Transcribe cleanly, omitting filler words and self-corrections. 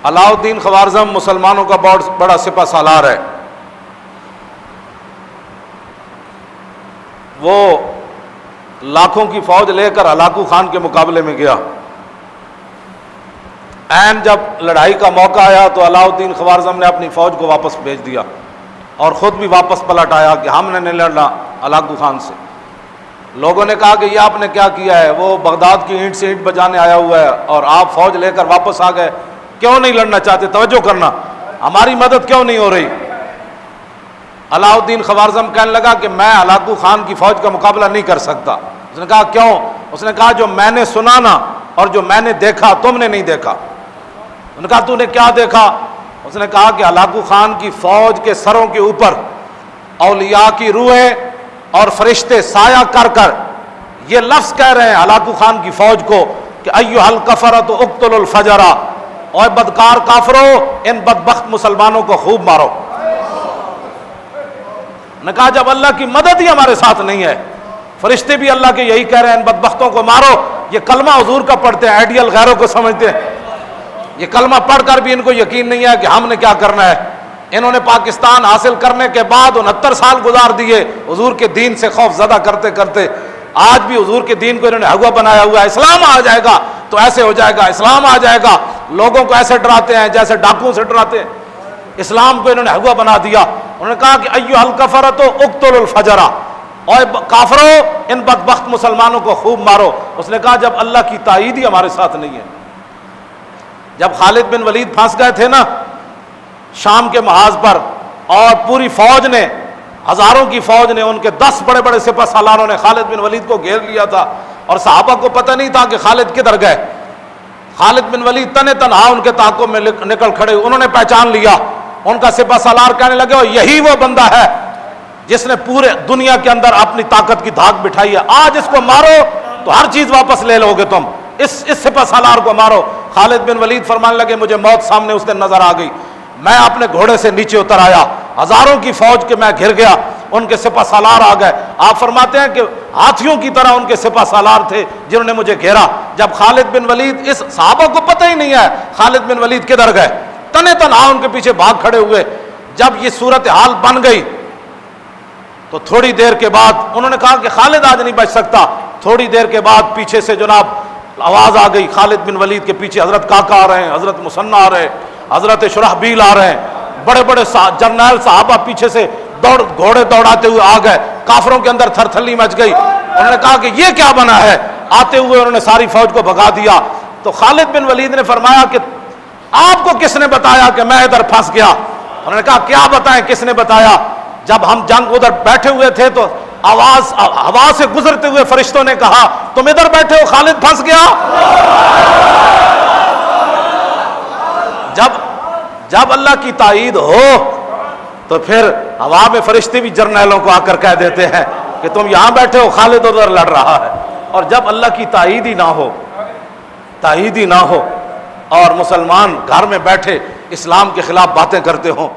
علاء الدین خوارزم مسلمانوں کا بہت بڑا سپہ سالار ہے. وہ لاکھوں کی فوج لے کر ہلاکو خان کے مقابلے میں گیا. عین جب لڑائی کا موقع آیا تو علاء الدین خوارزم نے اپنی فوج کو واپس بھیج دیا اور خود بھی واپس پلٹ آیا کہ ہم نے نہیں لڑنا ہلاکو خان سے. لوگوں نے کہا کہ یہ آپ نے کیا کیا ہے, وہ بغداد کی اینٹ سے اینٹ بجانے آیا ہوا ہے اور آپ فوج لے کر واپس آ گئے, کیوں نہیں لڑنا چاہتے؟ توجہ کرنا, ہماری مدد کیوں نہیں ہو رہی؟ علاء الدین خوارزم کہنے لگا کہ میں ہلاکو خان کی فوج کا مقابلہ نہیں کر سکتا. اس نے کہا کیوں؟ اس نے کہا جو میں نے سنا نا اور جو میں نے دیکھا تم نے نہیں دیکھا. انہوں نے کہا تو نے کیا دیکھا؟ اس نے کہا کہ ہلاکو خان کی فوج کے سروں کے اوپر اولیاء کی روحیں اور فرشتے سایہ کر کر یہ لفظ کہہ رہے ہیں ہلاکو خان کی فوج کو کہ ایھا الکفرۃ اقتلوا الفجر, اور بدکار کافرو ان بدبخت مسلمانوں کو خوب مارو. نے کہا جب اللہ کی مدد ہی ہمارے ساتھ نہیں ہے, فرشتے بھی اللہ کے یہی کہہ رہے ہیں ان بدبختوں کو مارو. یہ کلمہ حضور کا پڑھتے ہیں, آئیڈیل غیروں کو سمجھتے ہیں. یہ کلمہ پڑھ کر بھی ان کو یقین نہیں ہے کہ ہم نے کیا کرنا ہے. انہوں نے پاکستان حاصل کرنے کے بعد 69 سال گزار دیے حضور کے دین سے خوف زدہ کرتے کرتے. آج بھی حضور کے دین کو انہوں نے ہوا بنایا ہوا ہے. اسلام آ جائے گا تو ایسے ہو جائے گا, اسلام آ جائے گا. لوگوں کو ایسے ڈراتے ہیں جیسے ڈاکوؤں سے ڈراتے ہیں. اسلام کو انہوں نے ہوا بنا دیا. انہوں نے کہا کہ ایھا الکفرۃ اقتلوا الفجر, اور کافروں ان بدبخت مسلمانوں کو خوب مارو. اس نے کہا جب اللہ کی تائید ہی ہمارے ساتھ نہیں ہے. جب خالد بن ولید پھنس گئے تھے نا شام کے محاذ پر, اور پوری فوج نے, ہزاروں کی فوج نے, ان کے 10 بڑے بڑے سپہ سالاروں نے خالد بن ولید کو گھیر لیا تھا, اور صحابہ کو پتہ نہیں تھا کہ خالد کدھر گئے. خالد بن ولید تنے تنہا ان کے تعاقب میں نکل کھڑے. انہوں نے پہچان لیا. ان کا سپہ سالار کہنے لگے یہی وہ بندہ ہے جس نے پورے دنیا کے اندر اپنی طاقت کی دھاک بٹھائی ہے. آج اس کو مارو تو ہر چیز واپس لے لو گے تم. اس سپہ سالار کو مارو. خالد بن ولید فرمانے لگے مجھے موت سامنے اس دن نظر آ گئی. میں اپنے گھوڑے سے نیچے اتر آیا, ہزاروں کی فوج کے میں گھر گیا, ان کے سپہ سالار آ گئے. آپ فرماتے ہیں کہ ہاتھیوں کی طرح ان کے سپہ سالار تھے جنہوں نے مجھے گھیرا. جب خالد بن ولید, اس صحابہ کو پتہ ہی نہیں ہے خالد بن ولید کدھر گئے, تنے تنہا ان کے پیچھے بھاگ کھڑے ہوئے. جب یہ صورتحال بن گئی تو تھوڑی دیر کے بعد انہوں نے کہا کہ خالد آج نہیں بچ سکتا. تھوڑی دیر کے بعد پیچھے سے جناب آواز آ گئی, خالد بن ولید کے پیچھے حضرت کاکا آ رہے ہیں, حضرت مثنیٰ آ رہے ہیں, حضرت شرحبیل آ رہے ہیں. بڑے بڑے جرنیل صحابہ پیچھے سے گھوڑے دوڑاتے ہوئے آ گئے. کافروں کے اندر تھر تھلی مچ گئی. انہوں نے کہا کہ یہ کیا بنا ہے. آتے ہوئے انہوں نے ساری فوج کو بھگا دیا. تو خالد بن ولید نے فرمایا کہ آپ کو کس نے بتایا کہ میں ادھر پھنس گیا؟ انہوں نے کہا کیا بتائیں, کس نے بتایا؟ جب ہم جنگ ادھر بیٹھے ہوئے تھے تو آواز ہوا سے گزرتے ہوئے فرشتوں نے کہا تم ادھر بیٹھے ہو, خالد پھنس گیا. جب اللہ کی تائید ہو تو پھر ہوا میں فرشتے بھی جرنیلوں کو آ کر کہہ دیتے ہیں کہ تم یہاں بیٹھے ہو, خالد ادھر لڑ رہا ہے. اور جب اللہ کی تائید ہی نہ ہو اور مسلمان گھر میں بیٹھے اسلام کے خلاف باتیں کرتے ہوں